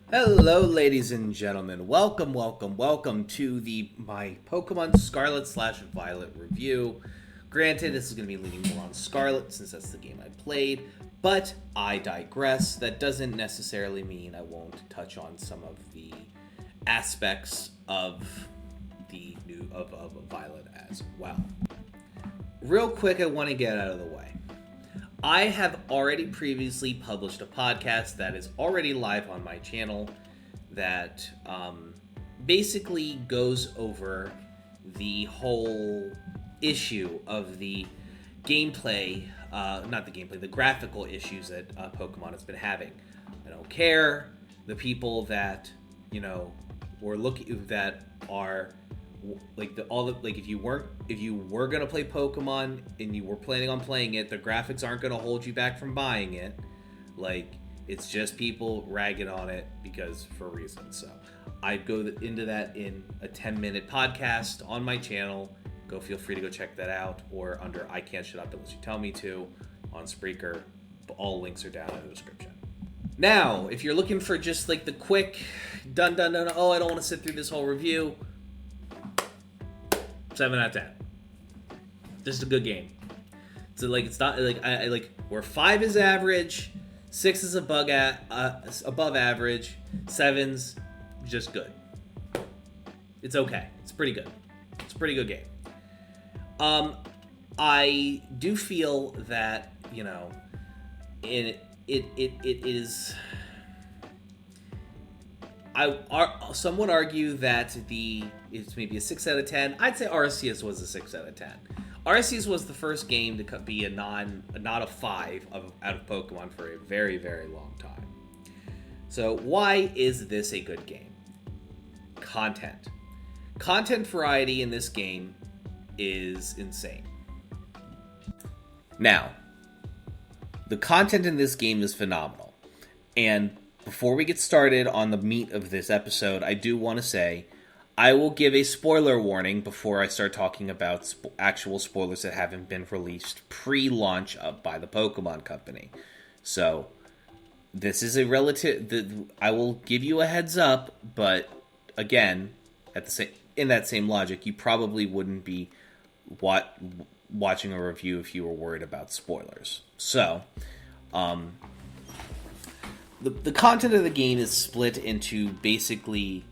Hello, ladies and gentlemen. Welcome to my Pokemon Scarlet / Violet review. Granted, this is going to be leaning more on Scarlet since that's the game I played, but I digress. That doesn't necessarily mean I won't touch on some of the aspects of the new of Violet as well. Real quick, I want to get out of the way. I have already previously published a podcast that is already live on my channel that basically goes over the whole issue of the gameplay, the graphical issues that Pokemon has been having. I don't care. The people that, if you were gonna play Pokemon and you were planning on playing it, the graphics aren't gonna hold you back from buying it. It's just people ragging on it for reasons. So I go into that in a 10-minute podcast on my channel. Feel free to go check that out, or under I Can't Shut Up Unless You Tell Me To on Spreaker. All links are down in the description. Now, if you're looking for just the quick dun, I don't want to sit through this whole review. 7 out of 10. This is a good game. So it's not where 5 is average, 6 is above average, 7's just good. It's okay. It's pretty good. It's a pretty good game. I do feel that it is. Some would argue that it's maybe a 6 out of 10. I'd say Arceus was a 6 out of 10. Arceus was the first game to be not a 5 out of Pokemon for a very, very long time. So why is this a good game? Content variety in this game is insane. Now, the content in this game is phenomenal. And before we get started on the meat of this episode, I do want to say I will give a spoiler warning before I start talking about actual spoilers that haven't been released pre-launch by the Pokemon Company. So, this is I will give you a heads up, but again, in that same logic, you probably wouldn't be watching a review if you were worried about spoilers. So, the content of the game is split into basically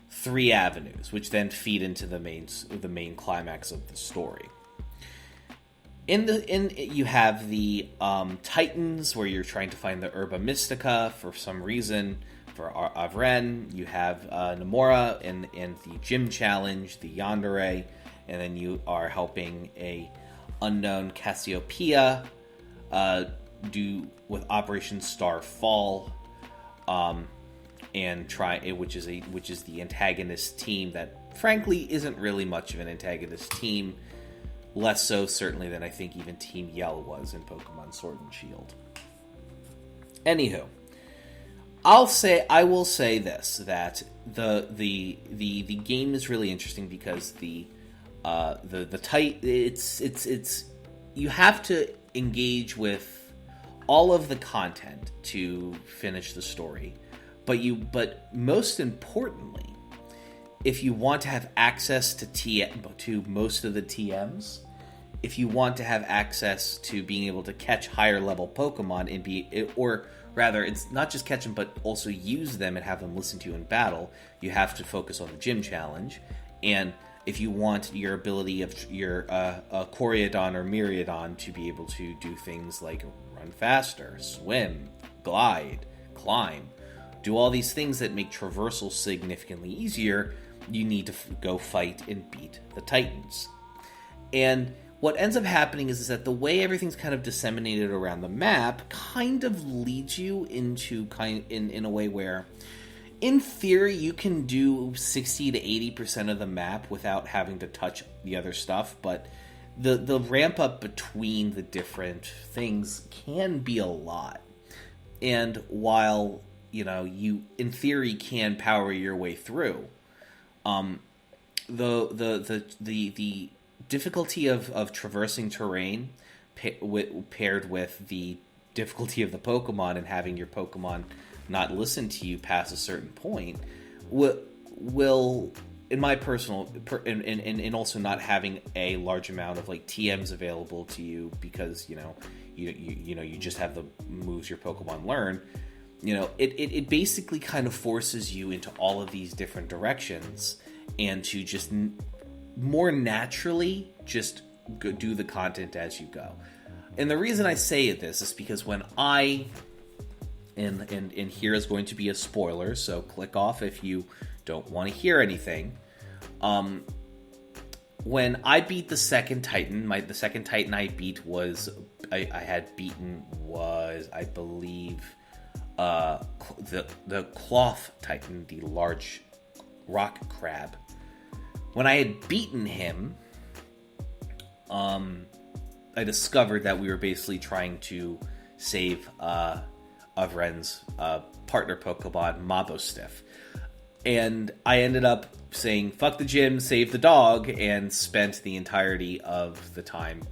3 avenues, which then feed into the main climax of the story. You have the Titans, where you're trying to find the Herba Mystica for some reason. For Avren, you have Nomura and the Gym Challenge, the Yandere, and then you are helping a unknown Cassiopeia do with Operation Starfall, and which is the antagonist team that frankly isn't really much of an antagonist team, less so certainly than I think even Team Yell was in Pokemon Sword and Shield. Anywho, I will say this, that the game is really interesting because you have to engage with all of the content to finish the story, but most importantly, if you want to have access to most of the TMs, if you want to have access to being able to catch higher level Pokemon it's not just catch them, but also use them and have them listen to you in battle, you have to focus on the Gym Challenge. And if you want your ability of your Coryodon or Miraidon to be able to do things like run faster, swim, glide, climb, do all these things that make traversal significantly easier, you need to go fight and beat the Titans. And what ends up happening is that the way everything's kind of disseminated around the map kind of leads you into in a way where, in theory, you can do 60 to 80% of the map without having to touch the other stuff, but the ramp up between the different things can be a lot. And while you in theory can power your way through, the difficulty of traversing terrain paired with the difficulty of the Pokemon and having your Pokemon not listen to you past a certain point will in my personal and also not having a large amount of like TMs available to you because you just have the moves your Pokemon learn. It basically kind of forces you into all of these different directions and to just more naturally just do the content as you go. And the reason I say this is because when and here is going to be a spoiler, so click off if you don't want to hear anything. When I beat the second Titan, the second Titan I beat was I believe the Cloth Titan, the large rock crab. When I had beaten him, I discovered that we were basically trying to save Avren's partner Pokemon, Mabostiff. And I ended up saying, fuck the gym, save the dog, and spent the entirety of the time.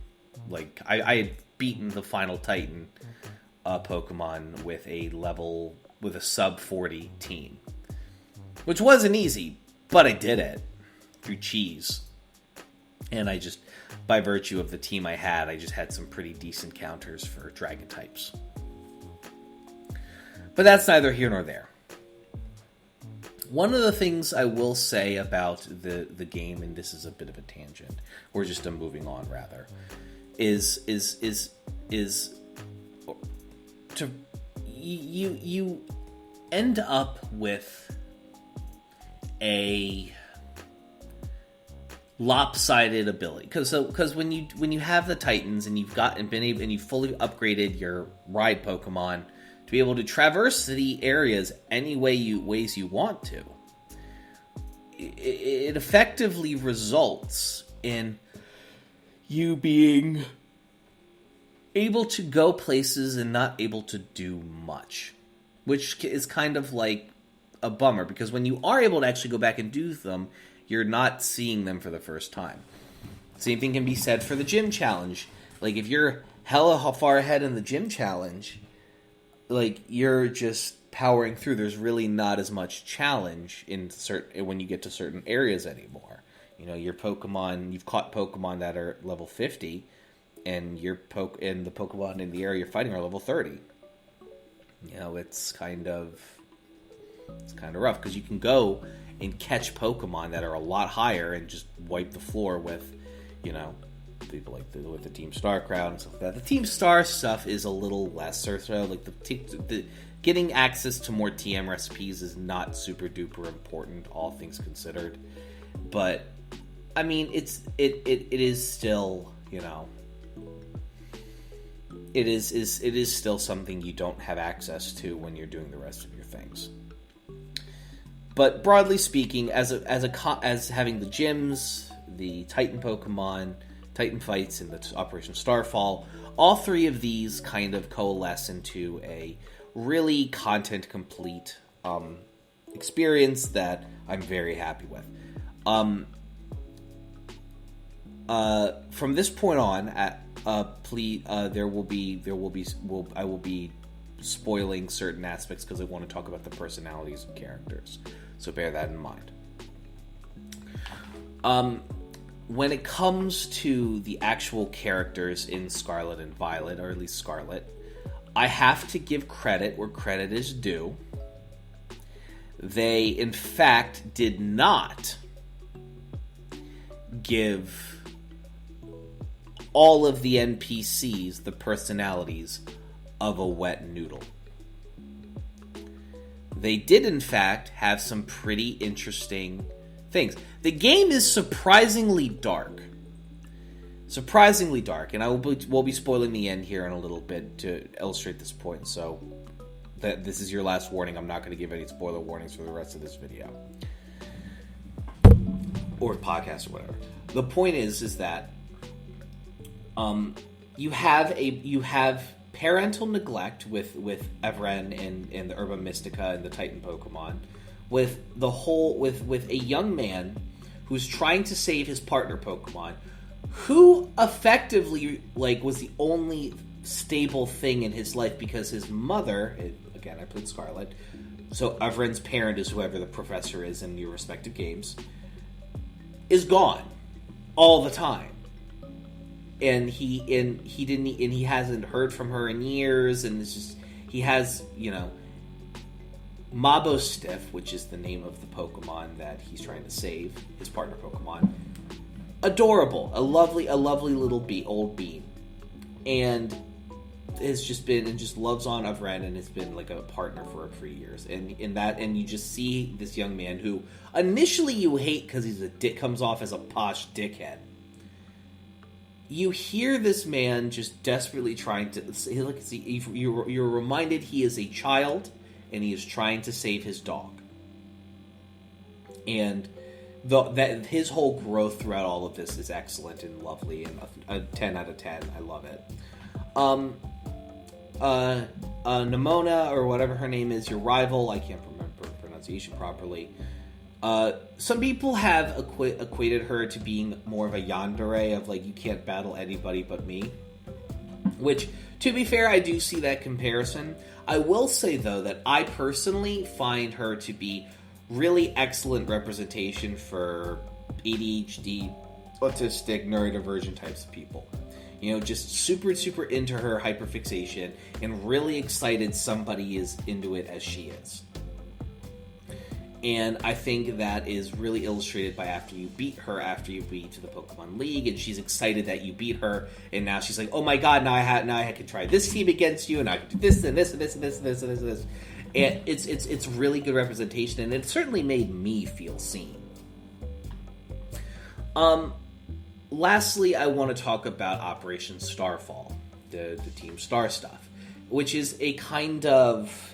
Like, I had beaten the final Titan Pokemon with a sub 40 team. Which wasn't easy, but I did it through cheese. And I just, by virtue of the team I just had some pretty decent counters for dragon types. But that's neither here nor there. One of the things I will say about the game, and this is a bit of a tangent, or just a moving on rather, is to you end up with a lopsided ability because when you have the Titans and you've fully upgraded your ride Pokemon to be able to traverse the areas any ways you want to, it effectively results in you being able to go places and not able to do much, which is kind of like a bummer because when you are able to actually go back and do them, you're not seeing them for the first time. Same thing can be said for the gym challenge. Like, if you're hella far ahead in the gym challenge, like, you're just powering through. There's really not as much challenge when you get to certain areas anymore. Your Pokemon, you've caught Pokemon that are level 50, and the Pokemon in the area you're fighting are level 30. It's kind of rough because you can go and catch Pokemon that are a lot higher and just wipe the floor with, people like with the Team Star crowd and stuff like that. The Team Star stuff is a little lesser, so like the getting access to more TM recipes is not super duper important, all things considered. But I mean, it is still, it is still something you don't have access to when you're doing the rest of your things. But broadly speaking, as having the gyms, the Titan Pokemon, Titan fights, and the Operation Starfall, all three of these kind of coalesce into a really content complete experience that I'm very happy with. From this point on, I will be spoiling certain aspects because I want to talk about the personalities of characters. So bear that in mind. When it comes to the actual characters in Scarlet and Violet, or at least Scarlet, I have to give credit where credit is due. They, in fact, did not give all of the NPCs the personalities of a wet noodle. They did, in fact, have some pretty interesting things. The game is surprisingly dark. And we'll be spoiling the end here in a little bit to illustrate this point, so that this is your last warning. I'm not going to give any spoiler warnings for the rest of this video. Or podcast or whatever. The point is that you have parental neglect with Avren and the Herba Mystica and the Titan Pokemon, with a young man who's trying to save his partner Pokemon, who effectively was the only stable thing in his life because his mother, again, I played Scarlett, so Evren's parent is whoever the professor is in your respective games, is gone all the time. And he hasn't heard from her in years, and it's just, he has, Mabostiff, which is the name of the Pokemon that he's trying to save, his partner Pokemon. Adorable, a lovely little old bean, and has just been and just loves on Evren and has been like a partner for years. And you just see this young man who initially you hate because he's comes off as a posh dickhead. You hear this man just desperately trying to. You're reminded he is a child and he is trying to save his dog, and that his whole growth throughout all of this is excellent and lovely, and a 10 out of 10. I love it. Nimona, or whatever her name is, your rival, I can't remember the pronunciation properly. Some people have equated her to being more of a yandere, of like, you can't battle anybody but me. Which, to be fair, I do see that comparison. I will say, though, that I personally find her to be really excellent representation for ADHD, autistic, neurodivergent types of people. Just super, super into her hyperfixation and really excited somebody is into it as she is. And I think that is really illustrated by after you beat the Pokemon League, and she's excited that you beat her, and now she's like, oh my god, now I can try this team against you, and I can do this and this and this and this and this and this and this. And it's really good representation, and it certainly made me feel seen. Lastly, I want to talk about Operation Starfall, the Team Star stuff, which is a kind of...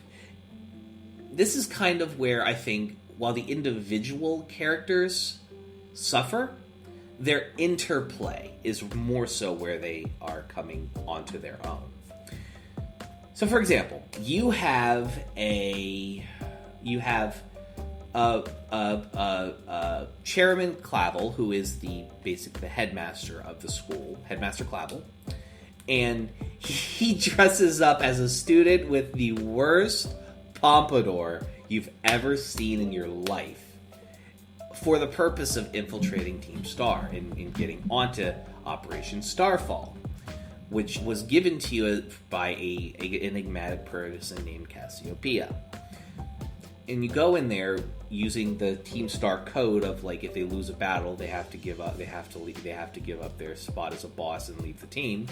This is kind of where I think, while the individual characters suffer, their interplay is more so where they are coming onto their own. So, for example, you have Chairman Clavel, who is the headmaster of the school, Headmaster Clavel, and he dresses up as a student with the worst pompadour you've ever seen in your life for the purpose of infiltrating Team Star and getting onto Operation Starfall, which was given to you by an enigmatic person named Cassiopeia. And you go in there using the Team Star code of, like, if they lose a battle, they have to give up. They have to give up their spot as a boss and leave the team.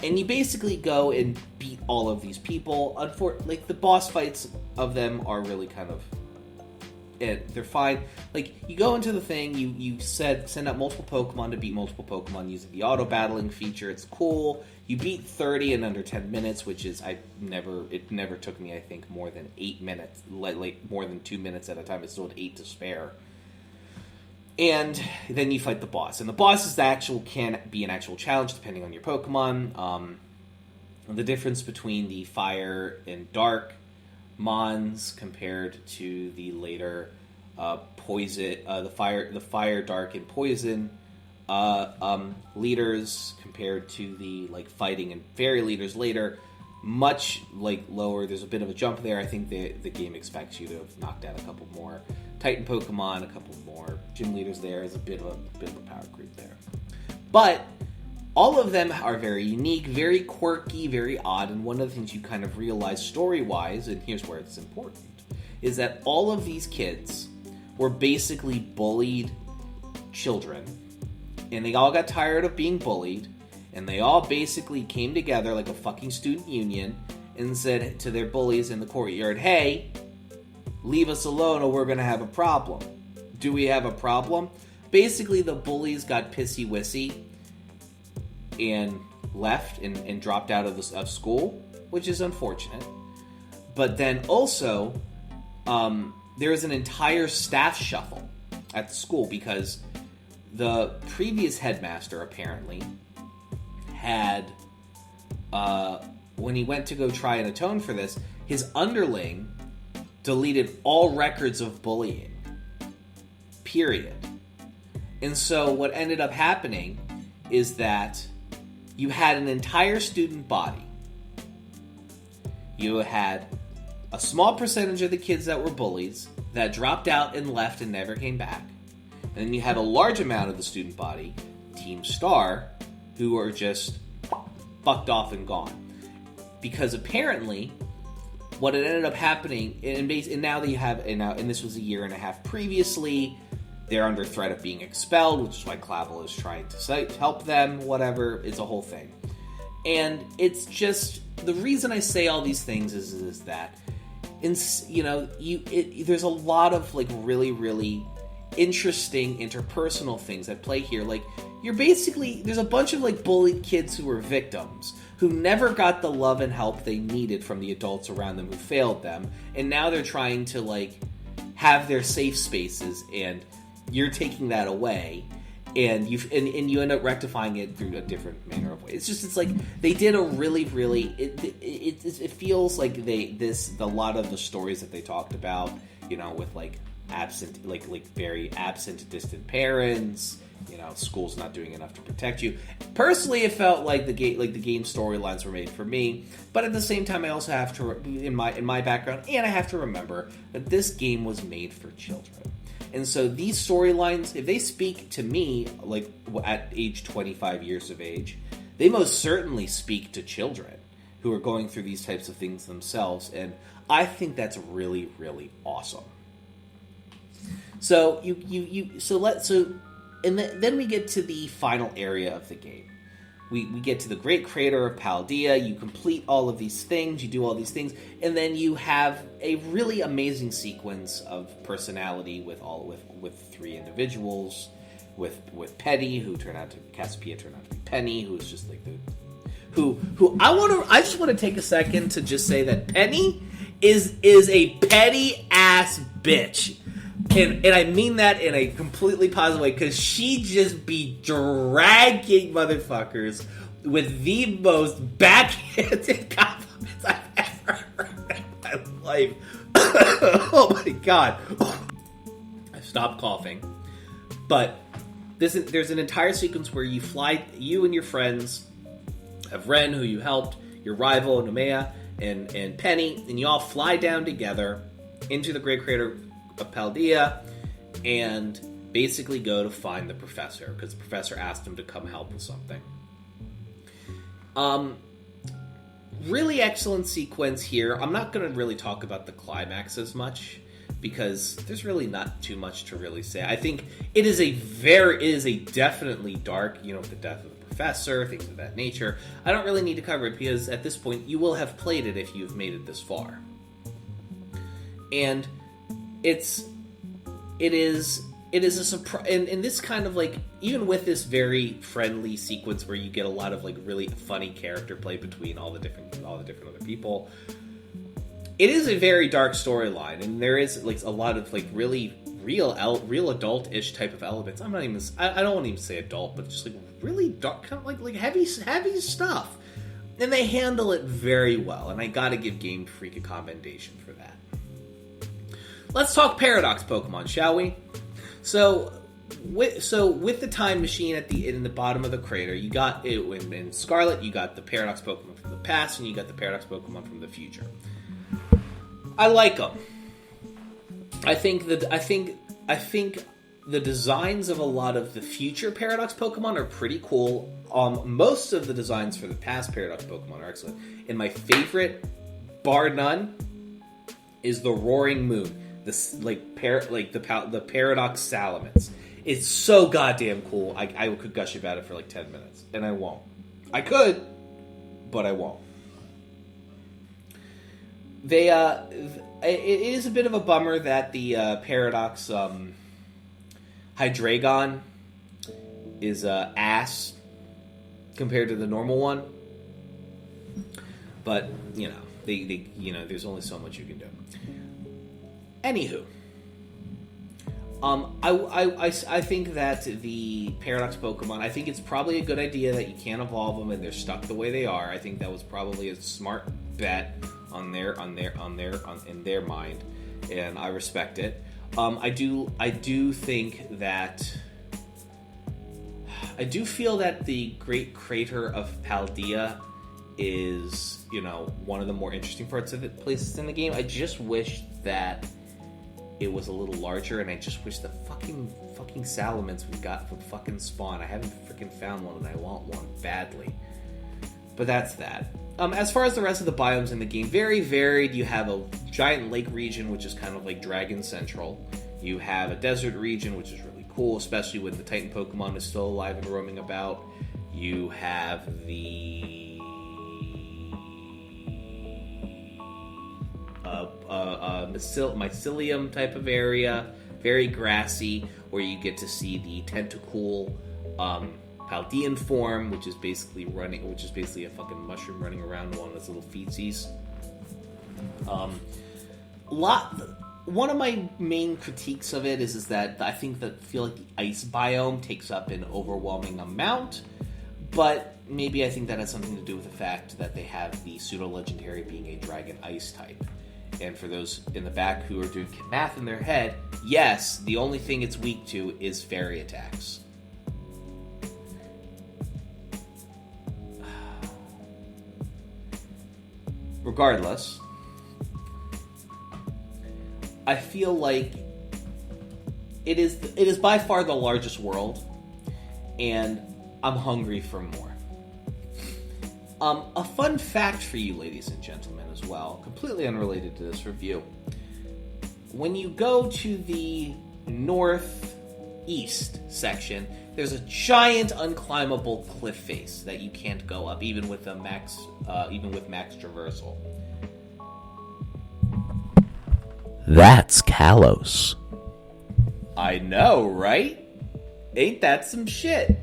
And you basically go and beat all of these people. The boss fights of them are really kind of... they're fine. Like, you go into the thing, you send out multiple Pokemon to beat multiple Pokemon using the auto-battling feature. It's cool. You beat 30 in under 10 minutes, which is... It never took me, I think, more than 8 minutes. Like more than 2 minutes at a time. It's still had 8 to spare. And then you fight the boss. And the boss can be an actual challenge depending on your Pokemon. The difference between the Fire and Dark Mons compared to the later Poison, the Fire, Dark, and Poison leaders compared to the Fighting and Fairy leaders later, much lower. There's a bit of a jump there. I think the game expects you to have knocked out a couple more Titan Pokemon, a couple more gym leaders. There is a bit of a power creep there, but all of them are very unique, very quirky, very odd. And one of the things you kind of realize story-wise, and here's where it's important, is that all of these kids were basically bullied children, and they all got tired of being bullied, and they all basically came together like a fucking student union and said to their bullies in the courtyard, hey, leave us alone or we're going to have a problem. Do we have a problem? Basically, the bullies got pissy-wissy and left and dropped out of school, which is unfortunate. But then also, there is an entire staff shuffle at the school because the previous headmaster apparently had, when he went to go try and atone for this, his underling deleted all records of bullying. Period. And so what ended up happening is that you had an entire student body. You had a small percentage of the kids that were bullies that dropped out and left and never came back. And then you had a large amount of the student body, Team Star, who are just fucked off and gone. Because apparently, what had ended up happening, and now that you have, and this was a year and a half previously, they're under threat of being expelled, which is why Clavel is trying to help them, whatever, it's a whole thing. And it's just, the reason I say all these things is that, there's a lot of, like, really, really interesting interpersonal things at play here. Like, there's a bunch of, like, bullied kids who were victims, who never got the love and help they needed from the adults around them who failed them, and now they're trying to, like, have their safe spaces, and you're taking that away, and you end up rectifying it through a different manner of way. It's like they did a really, really, it feels like a lot of the stories that they talked about, with like absent, like very absent, distant parents, schools not doing enough to protect you. Personally, it felt like the game storylines were made for me, but at the same time, I also have to, in my background, and I have to remember that this game was made for children. And so these storylines, if they speak to me, like at age 25 years of age, they most certainly speak to children who are going through these types of things themselves, and I think that's really, really awesome. So then we get to the final area of the game. We get to the great crater of Paldia. You complete all of these things. You do all these things, and then you have a really amazing sequence of personality with three individuals, with Penny, Cassiopeia turned out to be Penny, who's just like I just want to take a second to just say that Penny is a petty ass bitch. And I mean that in a completely positive way, because she just be dragging motherfuckers with the most backhanded compliments I've ever heard in my life. Oh my god. I stopped coughing. But there's an entire sequence where you and your friends have Ren, who you helped, your rival, Nemea, and Penny, and you all fly down together into the Great Crater of Paldia and basically go to find the professor, because the professor asked him to come help with something. Really excellent sequence here. I'm not going to really talk about the climax as much, because there's really not too much to really say. I think it is a definitely dark, the death of the professor, things of that nature. I don't really need to cover it, because at this point you will have played it if you've made it this far. And it is a surprise, and this kind of, like, even with this very friendly sequence where you get a lot of, like, really funny character play between all the different other people, it is a very dark storyline, and there is, like, a lot of, like, really real adult-ish type of elements. I don't want to even say adult, but just, like, really dark, kind of like heavy stuff, and they handle it very well, and I gotta give Game Freak a commendation for that. Let's talk Paradox Pokemon, shall we? So with the time machine in the bottom of the crater, you got it in Scarlett. You got the Paradox Pokemon from the past, and you got the Paradox Pokemon from the future. I like them. I think the designs of a lot of the future Paradox Pokemon are pretty cool. Most of the designs for the past Paradox Pokemon are excellent, and my favorite, bar none, is the Roaring Moon. The Paradox Salamence. It's so goddamn cool. I could gush about it for like 10 minutes, and I won't. I could, but I won't. It is a bit of a bummer that the Paradox Hydreigon is ass compared to the normal one, but there's only so much you can do. Anywho, I think that the Paradox Pokemon, I think it's probably a good idea that you can't evolve them and they're stuck the way they are. I think that was probably a smart bet in their mind, and I respect it. I do think that I do feel that the Great Crater of Paldia is, one of the more interesting places in the game. I just wish that it was a little larger, and I just wish the fucking salamence we got from fucking Spawn. I haven't freaking found one, and I want one badly. But that's that. As far as the rest of the biomes in the game, very varied. You have a giant lake region, which is kind of like Dragon Central. You have a desert region, which is really cool, especially when the Titan Pokemon is still alive and roaming about. You have the mycelium type of area, very grassy, where you get to see the Tentacool Paldean form, which is basically a fucking mushroom running around on its little feetsies. One of my main critiques of it is that I feel like the ice biome takes up an overwhelming amount, but maybe I think that has something to do with the fact that they have the pseudo-legendary being a dragon ice type. And for those in the back who are doing math in their head, yes, the only thing it's weak to is fairy attacks. Regardless, I feel like it is by far the largest world, and I'm hungry for more. A fun fact for you, ladies and gentlemen, as well, completely unrelated to this review. When you go to the northeast section, there's a giant unclimbable cliff face that you can't go up, even with max traversal. That's Kalos. I know, right? Ain't that some shit?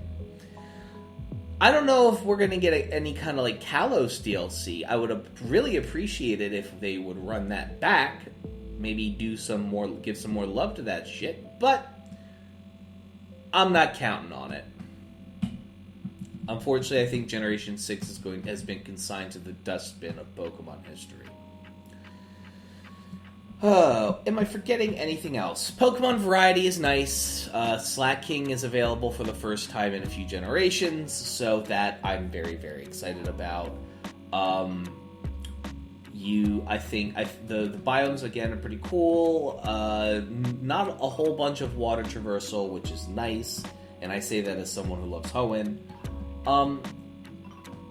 I don't know if we're going to get any kind of like Kalos DLC. I would have really appreciated if they would run that back. Maybe give some more love to that shit. But I'm not counting on it. Unfortunately, I think Generation 6 has been consigned to the dustbin of Pokemon history. Oh, am I forgetting anything else? Pokemon variety is nice. Slack King is available for the first time in a few generations, so that I'm very, very excited about. The biomes again are pretty cool. Not a whole bunch of water traversal, which is nice, and I say that as someone who loves Hoenn.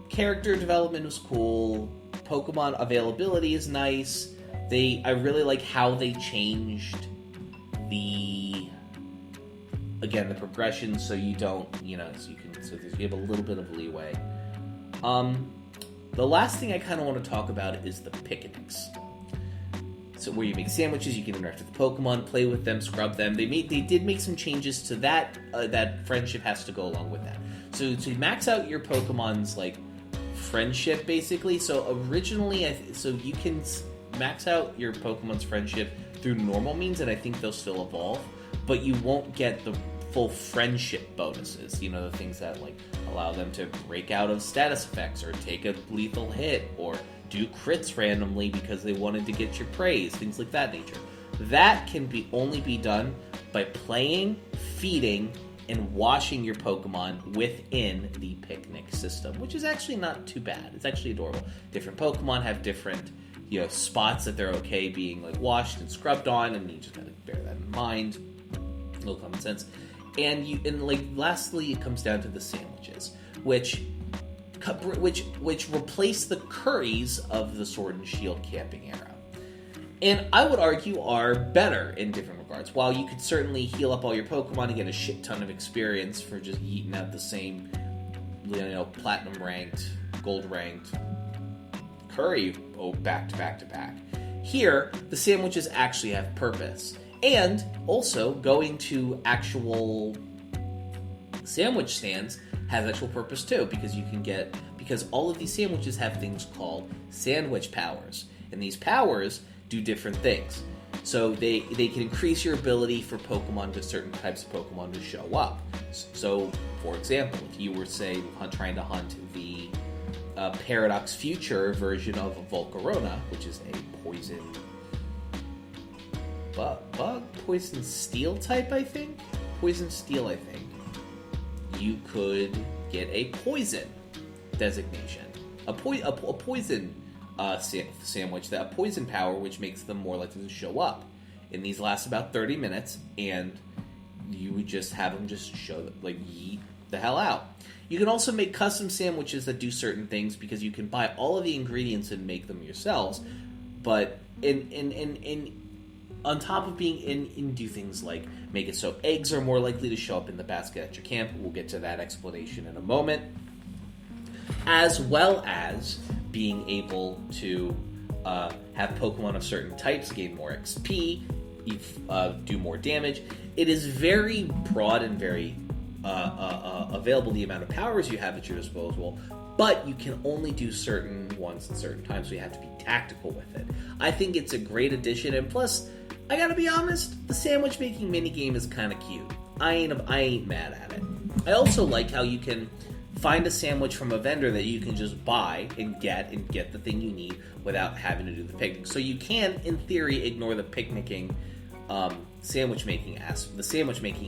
Character development was cool. Pokemon availability is nice. I really like how they changed the progression, so you don't, you have a little bit of leeway. The last thing I kind of want to talk about is the picnics. So where you make sandwiches, you can interact with the Pokemon, play with them, scrub them. They did make some changes to that. That friendship has to go along with that. So to max out your Pokemon's friendship, basically. So originally, you can max out your Pokemon's friendship through normal means, and I think they'll still evolve, but you won't get the full friendship bonuses, the things that allow them to break out of status effects or take a lethal hit or do crits randomly because they wanted to get your praise, things like that nature. That can only be done by playing, feeding, and washing your Pokemon within the picnic system, which is actually not too bad. It's actually adorable. Different Pokemon have different spots that they're okay being washed and scrubbed on, and you just gotta bear that in mind. A little common sense. And lastly, it comes down to the sandwiches, which replace the curries of the Sword and Shield camping era. And I would argue are better in different regards. While you could certainly heal up all your Pokemon and get a shit ton of experience for just eating out the same, platinum ranked, gold ranked curry back to back to back. Here, the sandwiches actually have purpose. And also, going to actual sandwich stands has actual purpose too, because all of these sandwiches have things called sandwich powers. And these powers do different things. So they can increase your ability for certain types of Pokemon to show up. So, for example, if you were, say, trying to hunt the Paradox Future version of a Volcarona, which is a poison bug, poison steel type, I think. Poison steel, I think. you could get a poison designation, a poison sandwich, a poison power, which makes them more likely to show up. And these last about 30 minutes, and you would just have them just show, like, yeet the hell out. You can also make custom sandwiches that do certain things, because you can buy all of the ingredients and make them yourselves. But on top of being in do things like make it so eggs are more likely to show up in the basket at your camp. We'll get to that explanation in a moment. As well as being able to have Pokemon of certain types gain more XP, do more damage. It is very broad and very available, the amount of powers you have at your disposal, but you can only do certain ones at certain times, so you have to be tactical with it. I think it's a great addition, and plus, I gotta be honest, the sandwich making minigame is kind of cute. I ain't mad at it. I also like how you can find a sandwich from a vendor that you can just buy and get the thing you need without having to do the picnic. So you can, in theory, ignore the picnicking, the sandwich making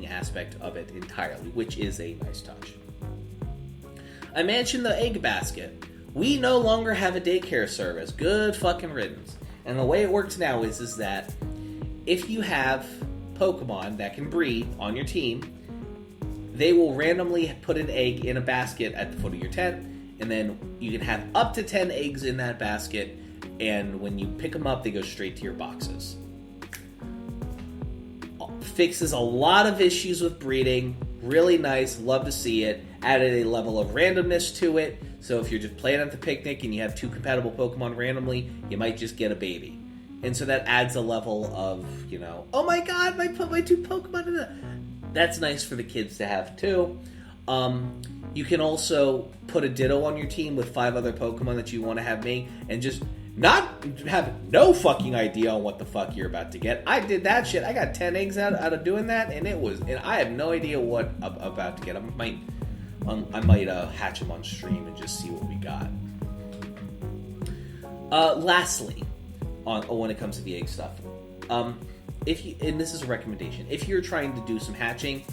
aspect of it entirely, which is a nice touch. I mentioned the egg basket. We no longer have a daycare service. Good fucking riddance. And the way it works now is that if you have Pokemon that can breed on your team, they will randomly put an egg in a basket at the foot of your tent, and then you can have up to 10 eggs in that basket, and when you pick them up, they go straight to your boxes. Fixes a lot of issues with breeding. Really nice. Love to see it. Added a level of randomness to it. So if you're just playing at the picnic and you have 2 compatible Pokemon randomly, you might just get a baby. And so that adds a level of, oh my god, I put my 2 Pokemon in that. That's nice for the kids to have too. You can also put a Ditto on your team with 5 other Pokemon that you want to have made, and just not have no fucking idea on what the fuck you're about to get. I did that shit. I got 10 eggs out of doing that, and I have no idea what I'm about to get. I might hatch them on stream and just see what we got. Lastly, when it comes to the egg stuff, and this is a recommendation, if you're trying to do some hatching,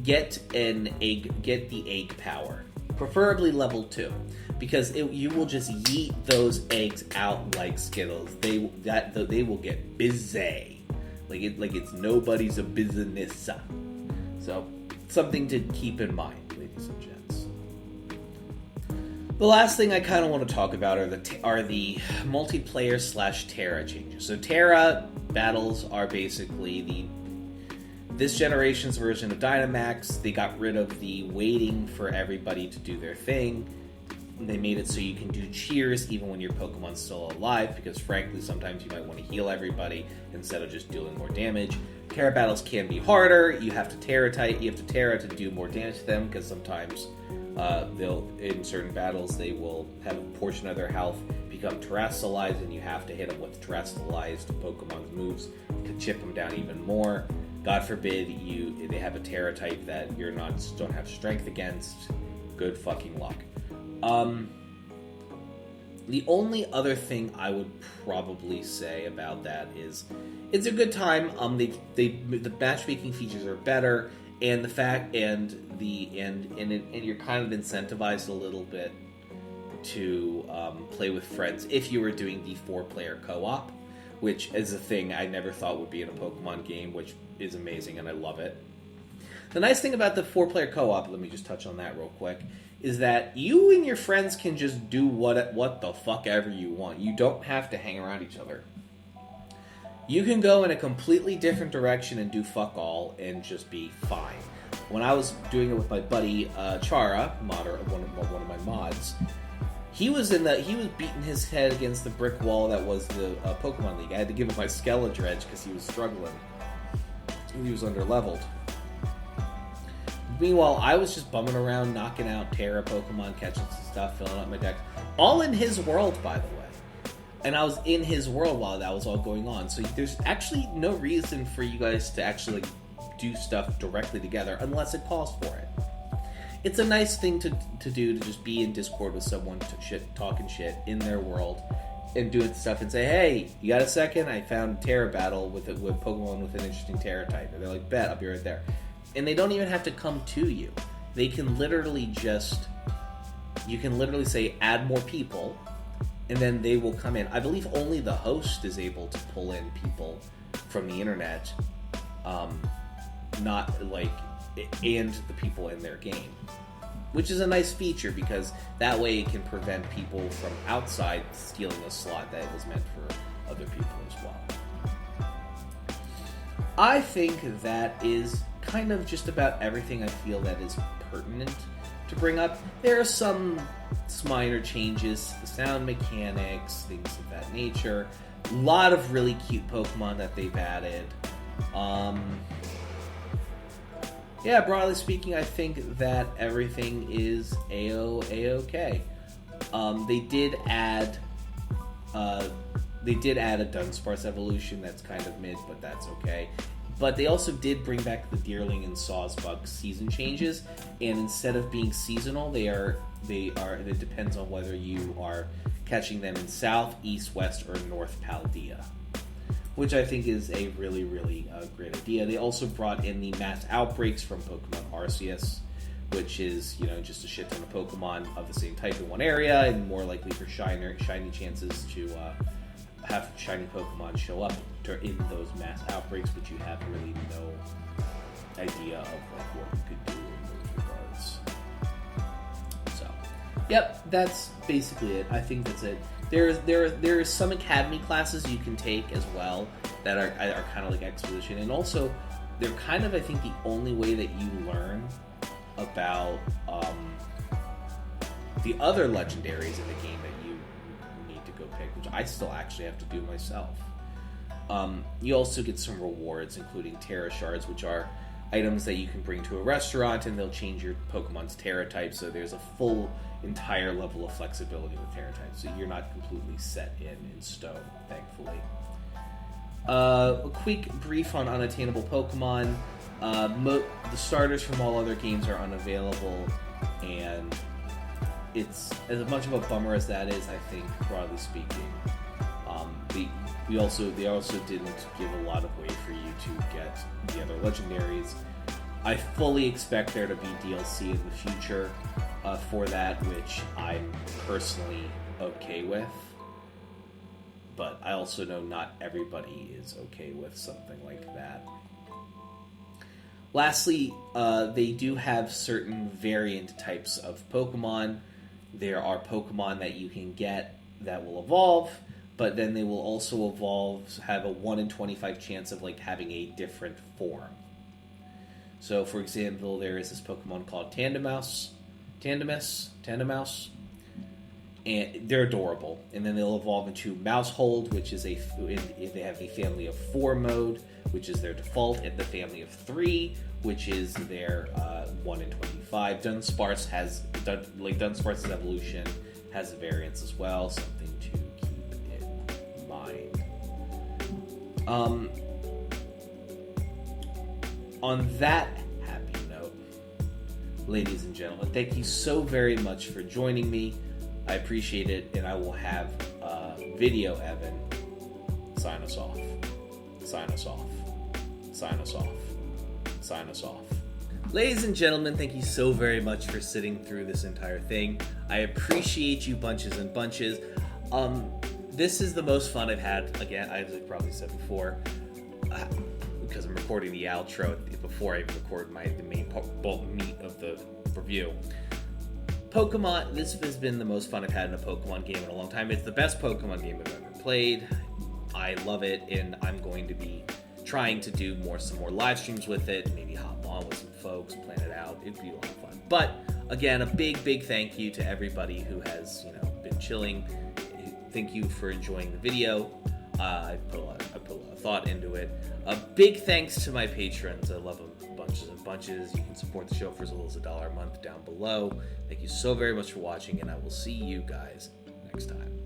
get the egg power, preferably level 2, because you will just yeet those eggs out like Skittles. They will get busy, like it's nobody's business. So something to keep in mind, ladies and gents. The last thing I kind of want to talk about are the multiplayer / Terra changes. So Terra battles are basically this generation's version of Dynamax. They got rid of the waiting for everybody to do their thing. They made it so you can do cheers even when your Pokemon's still alive, because frankly, sometimes you might want to heal everybody instead of just dealing more damage. Terra battles can be harder. You have to Terra to do more damage to them, because sometimes in certain battles they will have a portion of their health become terrestrialized, and you have to hit them with terrestrialized Pokemon's moves to chip them down even more. God forbid they have a Terra type that you're don't have strength against. Good fucking luck. The only other thing I would probably say about that is it's a good time. The matchmaking features are better, and the fact and you're kind of incentivized a little bit to play with friends if you were doing the 4-player co-op, which is a thing I never thought would be in a Pokemon game, which is amazing, and I love it. The nice thing about the 4-player co-op, let me just touch on that real quick, is that you and your friends can just do what the fuck ever you want. You don't have to hang around each other. You can go in a completely different direction and do fuck all and just be fine. When I was doing it with my buddy Chara, one of my mods, he was beating his head against the brick wall that was the Pokemon League. I had to give him my Skeledredge because he was struggling. He was underleveled. Meanwhile, I was just bumming around, knocking out Terra Pokemon, catching some stuff, filling up my deck. All in his world, by the way. And I was in his world while that was all going on. So there's actually no reason for you guys to actually do stuff directly together unless it calls for it. It's a nice thing to do, to just be in Discord with someone talking shit in their world and doing stuff and say, hey, you got a second? I found a Terra battle with Pokemon with an interesting Terra type. And they're like, bet, I'll be right there. And they don't even have to come to you. they can literally you can literally say add more people, and then they will come in. I believe only the host is able to pull in people from the internet, not like, and the people in their game, which is a nice feature because that way it can prevent people from outside stealing a slot that was meant for other people as well. I think that is kind of just about everything I feel that is pertinent to bring up. There are some minor changes to the sound mechanics, things of that nature. A lot of really cute Pokemon that they've added. Yeah, broadly speaking, I think that everything is A-OK. They did add a Dunsparce evolution that's kind of mid, but that's okay. But they also did bring back the Deerling and Sawsbuck season changes, and instead of being seasonal, it depends on whether you are catching them in South, East, West, or North Paldia, which I think is a really, really great idea. They also brought in the mass outbreaks from Pokemon Arceus, which is, just a shit ton of Pokemon of the same type in one area, and more likely for shiny chances to have shiny Pokemon show up in those mass outbreaks, but you have really no idea of what you could do in those regards. So, yep, that's basically it. I think that's it. There are some academy classes you can take as well that are kind of like exposition, and also they're kind of, I think, the only way that you learn about the other legendaries in the game that you need to go pick, which I still actually have to do myself. You also get some rewards, including Terra Shards, which are items that you can bring to a restaurant, and they'll change your Pokemon's Terra type, so there's a full entire level of flexibility with Terra types, so you're not completely set in stone, thankfully. A quick brief on Unattainable Pokemon. The starters from all other games are unavailable, and it's as much of a bummer as that is, I think, broadly speaking. They also didn't give a lot of way for you to get the other legendaries. I fully expect there to be DLC in the future for that, which I'm personally okay with. But I also know not everybody is okay with something like that. Lastly, they do have certain variant types of Pokemon. There are Pokemon that you can get that will evolve, but then they will also have a 1 in 25 chance of having a different form. So, for example, there is this Pokemon called Tandemouse, and they're adorable. And then they'll evolve into Mousehold, which is they have the family of 4 mode, which is their default, and the family of 3, which is their 1 in 25. Dunsparce's evolution has a variance as well, something to keep in mind. On that happy note, ladies and gentlemen, thank you so very much for joining me. I appreciate it, and I will have Video Evan sign us off. Ladies and gentlemen, thank you so very much for sitting through this entire thing. I appreciate you bunches and bunches. This is the most fun I've had. Again, I've probably said before, because I'm recording the outro before I even record the main meat of the review. Pokemon, this has been the most fun I've had in a Pokemon game in a long time. It's the best Pokemon game I've ever played. I love it, and I'm going to be trying to do some more live streams with it, maybe hop on with some folks, plan it out. It'd be a lot of fun. But again, a big thank you to everybody who has been chilling. Thank you for enjoying the video. I put a lot of thought into it. A big thanks to my patrons. I love them bunches and bunches. You can support the show for as little as $1 a month down below. Thank you so very much for watching, and I will see you guys next time.